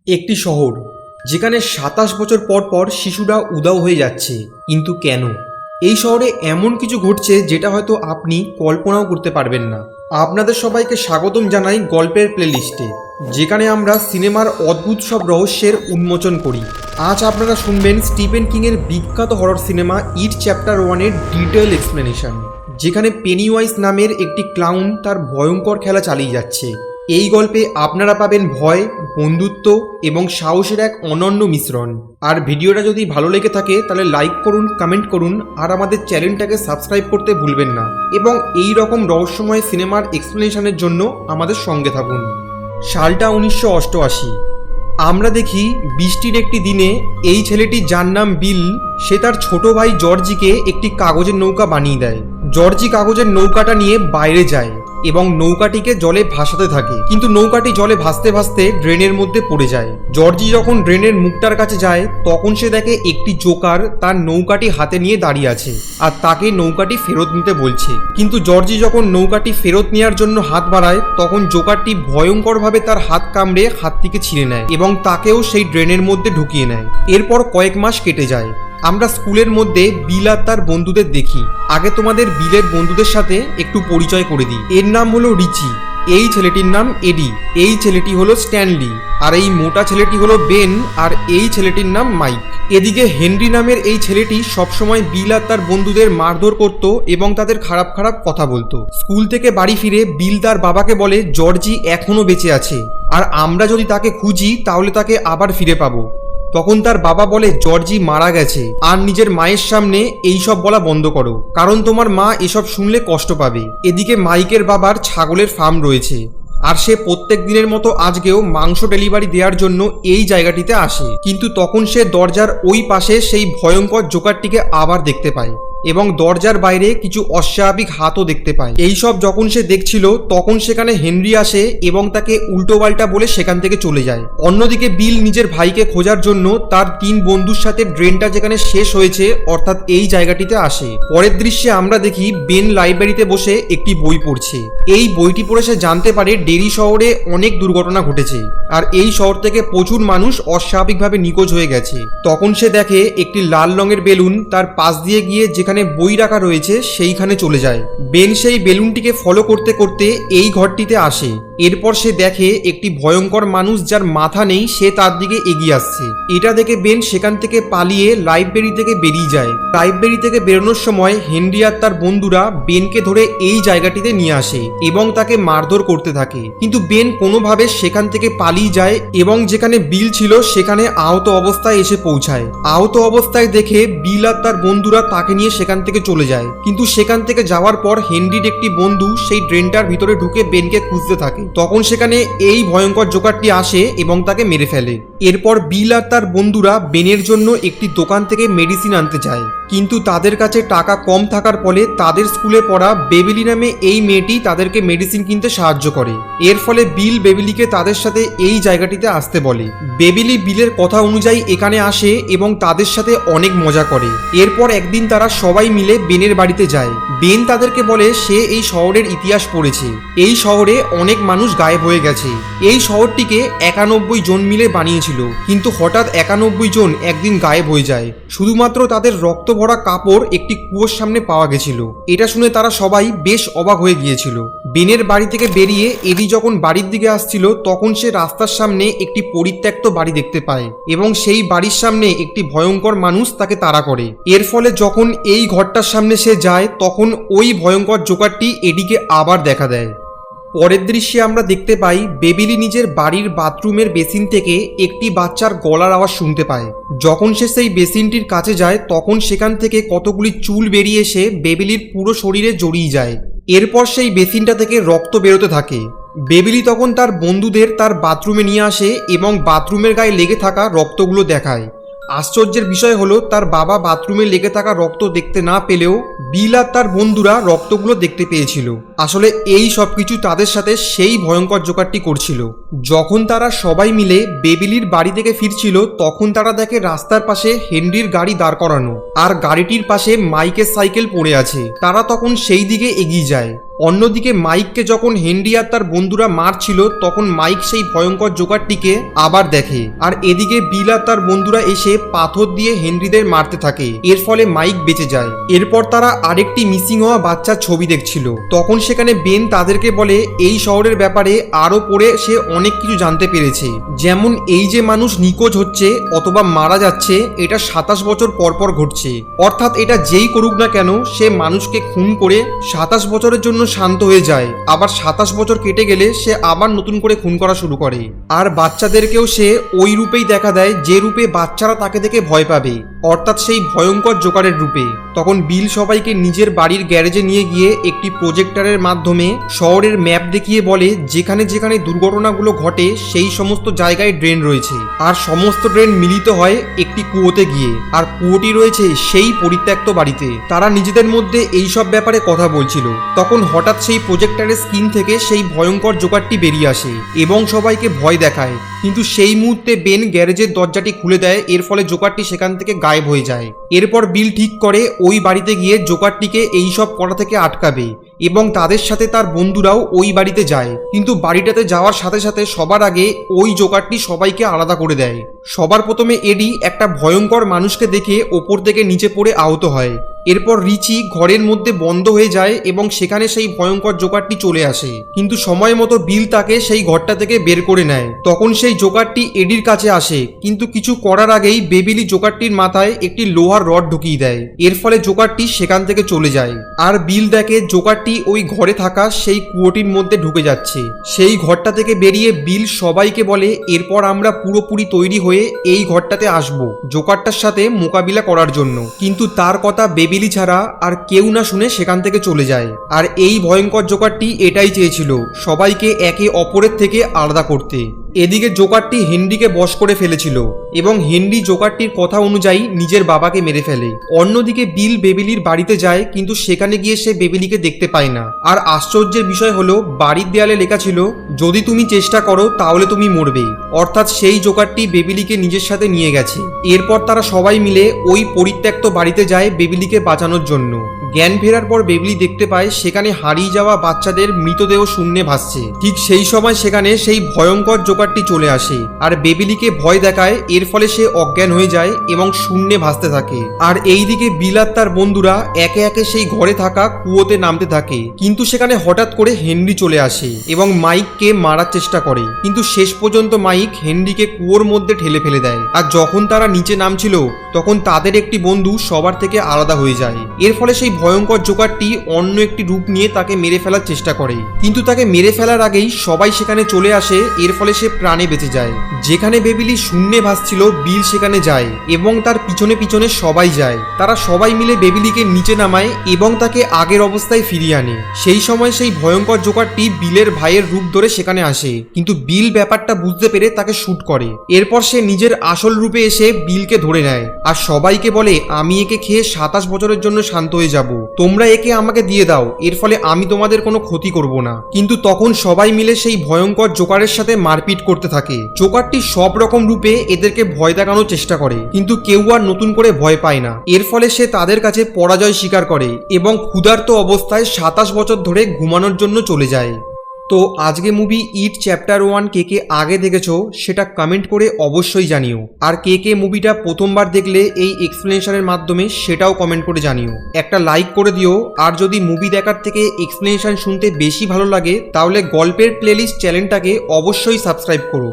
একটি শহর যেখানে ২৭ বছর পর পর শিশুরা উধাও হয়ে যাচ্ছে। কিন্তু কেন? এই শহরে এমন কিছু ঘটছে যেটা হয়তো আপনি কল্পনাও করতে পারবেন না। আপনাদের সবাইকে স্বাগতম জানাই গল্পের প্লেলিস্টে, যেখানে আমরা সিনেমার অদ্ভুত সব রহস্যের উন্মোচন করি। আজ আপনারা শুনবেন স্টিফেন কিংয়ের বিখ্যাত হরর সিনেমা ইট চ্যাপ্টার 1-এর ডিটেল এক্সপ্লেনেশন, যেখানে পেনিওয়াইজ নামের একটি ক্লাউন তার ভয়ঙ্কর খেলা চালিয়ে যাচ্ছে। এই গল্পে আপনারা পাবেন ভয়, বন্ধুত্ব এবং সাহসের এক অনন্য মিশ্রণ। আর ভিডিওটা যদি ভালো লেগে থাকে তাহলে লাইক করুন, কমেন্ট করুন, আর আমাদের চ্যানেলটাকে সাবস্ক্রাইব করতে ভুলবেন না। এবং এই রকম রহস্যময় সিনেমার এক্সপ্লেনেশনের জন্য আমাদের সঙ্গে থাকুন। সালটা 1988। আমরা দেখি বৃষ্টির একটি দিনে এই ছেলেটি, যার নাম বিল, সে তার ছোট ভাই জর্জিকে একটি কাগজের নৌকা বানিয়ে দেয়। জর্জি কাগজের নৌকাটা নিয়ে বাইরে যায় এবং নৌকাটিকে জলে ভাসাতে থাকে, কিন্তু নৌকাটি জলে ভাসতে ভাসতে ড্রেনের মধ্যে পড়ে যায়। জর্জি যখন ড্রেনের মুখটার কাছে যায় তখন সে দেখে একটি জোকার তার নৌকাটি হাতে নিয়ে দাঁড়িয়ে আছে আর তাকে নৌকাটি ফেরত নিতে বলছে। কিন্তু জর্জি যখন নৌকাটি ফেরত নেওয়ার জন্য হাত বাড়ায় তখন জোকারটি ভয়ঙ্করভাবে তার হাত কামড়ে হাতটিকে ছিঁড়ে নেয় এবং তাকেও সেই ড্রেনের মধ্যে ঢুকিয়ে নেয়। এরপর কয়েক মাস কেটে যায়। আমরা স্কুলের মধ্যে বিল আর তার বন্ধুদের দেখি। আগে তোমাদের বিলের বন্ধুদের সাথে একটু পরিচয় করে দিই। এর নাম হলো রিচি, এই ছেলেটির নাম এডি, এই ছেলেটি হলো স্ট্যানলি, আর এই মোটা ছেলেটি হলো বেন, আর এই ছেলেটির নাম মাইক। এদিকে হেনরি নামের এই ছেলেটি সবসময় বিল আর তার বন্ধুদের মারধর করত এবং তাদের খারাপ খারাপ কথা বলতো। স্কুল থেকে বাড়ি ফিরে বিল তার বাবাকে বলে জর্জি এখনো বেঁচে আছে, আর আমরা যদি তাকে খুঁজি তাহলে তাকে আবার ফিরে পাবো। তখন তার বাবা বলে জর্জি মারা গেছে, আর নিজের মায়ের সামনে এইসব বলা বন্ধ করো, কারণ তোমার মা এসব শুনলে কষ্ট পাবে। এদিকে মাইকের বাবার ছাগলের ফার্ম রয়েছে, আর সে প্রত্যেক দিনের মতো আজকেও মাংস ডেলিভারি দেওয়ার জন্য এই জায়গাটিতে আসে। কিন্তু তখন সে দরজার ওই পাশে সেই ভয়ঙ্কর জোকারটিকে আবার দেখতে পায় এবং দরজার বাইরে কিছু অস্বাভাবিক হাতও দেখতে পায়। এইসব যখন সে দেখছিল তখন সেখানে হেনরি আসে এবং তাকে উল্টোপাল্টা বলে সেখান থেকে চলে যায়। অন্যদিকে বিল নিজের ভাইকে খোঁজার জন্য তার 3 বন্ধুর সাথে ড্রেনটা যেখানে শেষ হয়েছে অর্থাৎ এই জায়গাটিতে আসে। পরের দৃশ্যে আমরা দেখি বেন লাইব্রেরিতে বসে একটি বই পড়ছে। এই বইটি পড়ে সে জানতে পারে ডেরি শহরে অনেক দুর্ঘটনা ঘটেছে আর এই শহর থেকে প্রচুর মানুষ অস্বাভাবিকভাবে নিখোঁজ হয়ে গেছে। তখন সে দেখে একটি লাল রঙের বেলুন তার পাশ দিয়ে গিয়ে যেখানে বই রাখা রয়েছে সেইখানে চলে যায়। বেন সেই বেলুনটিকে ফলো করতে করতে এই ঘরটিতে আসে। এরপর সে দেখে একটি ভয়ঙ্কর মানুষ যার মাথা নেই, সে তার দিকে এগিয়ে আসছে। এটা দেখে বেন সেখান থেকে পালিয়ে লাইব্রেরি থেকে বেরিয়ে যায়। লাইব্রেরি থেকে বেরোনোর সময় হেনরি আর তার বন্ধুরা বেনকে ধরে এই জায়গাটিতে নিয়ে আসে এবং তাকে মারধর করতে থাকে, কিন্তু বেন কোনোভাবে সেখান থেকে পালিয়ে যায় এবং যেখানে বিল ছিল সেখানে আহত অবস্থায় এসে পৌঁছায়। আহত অবস্থায় দেখে বিল আর তার বন্ধুরা তাকে নিয়ে সেখান থেকে চলে যায়, কিন্তু সেখান থেকে যাওয়ার পর হেনরির একটি বন্ধু সেই ড্রেনটার ভিতরে ঢুকে বেনকে খুঁজতে থাকে। তখন সেখানে এই ভয়ঙ্কর জোকারটি আসে এবং তাকে মেরে ফেলে। এরপর বিল আর তার বন্ধুরা বেনের জন্য একটি দোকান থেকে মেডিসিন আনতে যায়, কিন্তু তাদের কাছে টাকা কম থাকার ফলে তাদের স্কুলে পড়া বেবিলি নামে এই মেয়েটি তাদেরকে মেডিসিন কিনতে সাহায্য করে। এর ফলে বিল বেবিলিকে তাদের সাথে এই জায়গাটিতে আসতে বলে। বেবিলি বিলের কথা অনুযায়ী এখানে আসে এবং তাদের সাথে অনেক মজা করে। এরপর একদিন তারা সবাই মিলে বেনের বাড়িতে যায়। বেন তাদেরকে বলে সে এই শহরের ইতিহাস পড়েছে। এই শহরে অনেক মানুষ গায়েব হয়ে গেছে। এই শহরটিকে 91 জন মিলে বানিয়েছিল, কিন্তু হঠাৎ 91 জন একদিন গায়েব হয়ে যায়। শুধুমাত্র তাদের রক্ত ভরা কাপড় একটি কুয়োর সামনে পাওয়া গেছিল। এটা শুনে তারা সবাই বেশ অবাক হয়ে গিয়েছিল। বেনের বাড়ি থেকে বেরিয়ে এডি যখন বাড়ির দিকে আসছিল তখন সে রাস্তার সামনে একটি পরিত্যক্ত বাড়ি দেখতে পায় এবং সেই বাড়ির সামনে একটি ভয়ঙ্কর মানুষ তাকে তাড়া করে। এর ফলে যখন এই ঘরটার সামনে সে যায় তখন ওই ভয়ঙ্কর জোকারটি এডিকে আবার দেখা দেয়। পরের দৃশ্যে আমরা দেখতে পাই বেবিলি নিজের বাড়ির বাথরুমের বেসিন থেকে একটি বাচ্চার গলার আওয়াজ শুনতে পায়। যখন সে সেই বেসিনটির কাছে যায় তখন সেখান থেকে কতগুলি চুল বেরিয়ে এসে বেবিলির পুরো শরীরে জড়িয়ে যায়। এরপর সেই বেসিনটা থেকে রক্ত বেরোতে থাকে। বেবিলি তখন তার বন্ধুদের তার বাথরুমে নিয়ে আসে এবং বাথরুমের গায়ে লেগে থাকা রক্তগুলো দেখায়। আশ্চর্যের বিষয় হলো তার বাবা বাথরুমে লেগে থাকা রক্ত দেখতে না পেলেও বিল আর তার বন্ধুরা রক্তগুলো দেখতে পেয়েছিল। আসলে এই সব কিছু তাদের সাথে সেই ভয়ঙ্কর জোকারটি করছিল। যখন তারা সবাই মিলে বেবিলির বাড়ি থেকে ফিরছিল তখন তারা দেখে রাস্তার পাশে হেনরির গাড়ি দাঁড় করানো আর গাড়িটির পাশে মাইকের সাইকেল পড়ে আছে। তারা তখন সেই দিকে এগিয়ে যায়। অন্যদিকে মাইককে যখন হেনরি আর তার বন্ধুরা মারছিল তখন মাইক সেই ভয়ঙ্কর জোকারটিকে আবার দেখে, আর এদিকে বিল আর তার বন্ধুরা এসে পাথর দিয়ে হেনরিদের মারতে থাকে। এর ফলে মাইক বেঁচে যায়। এরপর তারা আরেকটি মিসিং হওয়া বাচ্চার ছবি দেখছিল। তখন সেখানে বেন তাদেরকে বলে এই শহরের ব্যাপারে আরো পড়ে সে অনেক কিছু জানতে পেরেছে, যেমন এই যে মানুষ নিখোঁজ হচ্ছে অথবা মারা যাচ্ছে এটা 27 বছর পর পর ঘটছে। অর্থাৎ এটা যেই করুক না কেন সে মানুষকে খুন করে 27 বছরের জন্য শান্ত হয়ে যায়, আবার 27 বছর কেটে গেলে সে আবার নতুন করে খুন করা শুরু করে। আর বাচ্চাদেরকেও সে ওই রূপেই দেখা দেয় যে রূপে বাচ্চারা তাকে দেখে ভয় পাবে, অর্থাৎ সেই ভয়ঙ্কর জোকারের রূপে। তখন বিল সবাইকে নিজের বাড়ির গ্যারেজে নিয়ে গিয়ে একটি প্রজেক্টরের মাধ্যমে শহরের ম্যাপ দেখিয়ে বলে যেখানে যেখানে দুর্ঘটনাগুলো ঘটে সেই সমস্ত জায়গায় ড্রেন রয়েছে, আর সমস্ত ড্রেন মিলিত হয় একটি কুয়োতে গিয়ে, আর কুয়োটি রয়েছে সেই পরিত্যক্ত বাড়িতে। তারা নিজেদের মধ্যে এই সব ব্যাপারে কথা বলছিল। তখন হঠাৎ সেই প্রজেক্টরের স্ক্রিন থেকে সেই ভয়ঙ্কর জোকারটি বেরিয়ে আসে এবং সবাইকে ভয় দেখায়, কিন্তু সেই মুহূর্তে বেন গ্যারেজের দরজাটি খুলে দেয়। এর ফলে জোকারটি সেখান থেকে গায়েব হয়ে যায়। এরপর বিল ঠিক করে ওই বাড়িতে গিয়ে জোকারটিকে এই সব করা থেকে আটকাবে এবং তাদের সাথে তার বন্ধুরাও ওই বাড়িতে যায়। কিন্তু বাড়িটাতে যাওয়ার সাথে সাথে সবার আগে ওই জোকারটি সবাইকে আলাদা করে দেয়। সবার প্রথমে এডি একটা ভয়ঙ্কর মানুষকে দেখে ওপর থেকে নিচে পড়ে আহত হয়। এরপর রিচি ঘরের মধ্যে বন্ধ হয়ে যায় এবং সেখানে সেই ভয়ঙ্কর জোকারটি চলে আসে, কিন্তু সময় মতো বিল তাকে সেই ঘরটা থেকে বের করে নেয়। তখন সেই জোকারটি এডির কাছে আসে, কিন্তু কিছু করার আগেই বেবিলি জোকারটির মাথায় একটি লোহার রড ঢুকিয়ে দেয়। এর ফলে জোকারটি সেখান থেকে চলে যায়। আর বিল দেখে জোকারটি ওই ঘরে থাকা সেই কুয়োটির মধ্যে ঢুকে যাচ্ছে। সেই ঘরটা থেকে বেরিয়ে বিল সবাইকে বলে এরপর আমরা পুরোপুরি তৈরি হয়ে এই ঘরটাতে আসব জোকারটার সাথে মোকাবিলা করার জন্য। কিন্তু তার কথা বেবিলি ছাড়া আর কেউ না শুনে সেখান থেকে চলে যায়। আর এই ভয়ঙ্কর জোকারটি এটাই চেয়েছিল, সবাইকে একে অপরের থেকে আলাদা করতে। এদিকে জোকারটি হেনরিকে বশ করে ফেলেছিল এবং হেনরি জোকারটির কথা অনুযায়ী নিজের বাবাকে মেরে ফেলে। অন্যদিকে বিল বেবিলির বাড়িতে যায়, কিন্তু সেখানে গিয়ে সে বেবিলিকে দেখতে পায় না। আর আশ্চর্যের বিষয় হলো বাড়ির দেয়ালে লেখা ছিল যদি তুমি চেষ্টা করো তাহলে তুমি মরবে। অর্থাৎ সেই জোকারটি বেবিলিকে নিজের সাথে নিয়ে গেছে। এরপর তারা সবাই মিলে ওই পরিত্যক্ত বাড়িতে যায় বেবিলিকে বাঁচানোর জন্য। জ্ঞান ফেরার পর বেবিলি দেখতে পায় সেখানে হারিয়ে যাওয়া বাচ্চাদের মৃতদেহ শূন্যে ভাসছে। ঠিক সেই সময় সেখানে সেই ভয়ঙ্কর জোকারটি চলে আসে আর বেবিলিকে ভয় দেখায়। এর ফলে সে অজ্ঞান হয়ে যায় এবং শূন্যে ভাসতে থাকে। আর এইদিকে বিল আর তার বন্ধুরা একে একে সেই ঘরে থাকা কুয়োতে নামতে থাকে, কিন্তু সেখানে হঠাৎ করে হেনরি চলে আসে এবং মাইককে মারার চেষ্টা করে, কিন্তু শেষ পর্যন্ত মাইক হেনরিকে কুয়োর মধ্যে ঠেলে ফেলে দেয়। আর যখন তারা নিচে নামছিল তখন তাদের একটি বন্ধু সবার থেকে আলাদা হয়ে যায়। এর ফলে সেই ভয়ঙ্কর জোকারটি অন্য একটি রূপ নিয়ে তাকে মেরে ফেলার চেষ্টা করে, কিন্তু তাকে মেরে ফেলার আগেই সবাই সেখানে চলে আসে। এর ফলে সে প্রাণে বেঁচে যায়। যেখানে বেবিলি শূন্যে ভাসছিল বিল সেখানে যায় এবং তার পিছনে পিছনে সবাই যায়। তারা সবাই মিলে বেবিলিকে নিচে নামায় এবং তাকে আগের অবস্থায় ফিরিয়ে আনে। সেই সময় সেই ভয়ঙ্কর জোকারটি বিলের ভাইয়ের রূপ ধরে সেখানে আসে, কিন্তু বিল ব্যাপারটা বুঝতে পেরে তাকে শুট করে। এরপর সে নিজের আসল রূপে এসে বিলকে ধরে নেয় আর সবাইকে বলে আমি একে খেয়ে 27 বছরের জন্য শান্ত হয়ে যাব, তোমরা একে আমাকে দিয়ে দাও, এর ফলে আমি তোমাদের কোনো ক্ষতি করব না। কিন্তু তখন সবাই মিলে সেই ভয়ঙ্কর জোকারের সাথে মারপিট করতে থাকে। জোকারটি সব রকম রূপে এদেরকে ভয় দেখানোর চেষ্টা করে, কিন্তু কেউ আর নতুন করে ভয় পায় না। এর ফলে সে তাদের কাছে পরাজয় স্বীকার করে এবং ক্ষুধার্ত অবস্থায় 27 বছর ধরে ঘুমানোর জন্য চলে যায়। তো আজকে মুভি ইট চ্যাপ্টার 1 কে কে আগে দেখেছো সেটা কমেন্ট করে অবশ্যই জানিও। আর কে কে মুভিটা প্রথমবার দেখলে এই এক্সপ্লেনেশনের মাধ্যমে সেটাও কমেন্ট করে জানিও। একটা লাইক করে দিও। আর যদি মুভি দেখার থেকে এক্সপ্লেনেশন শুনতে বেশি ভালো লাগে তাহলে গল্পের প্লেলিস্ট চ্যানেলটাকে অবশ্যই সাবস্ক্রাইব করো।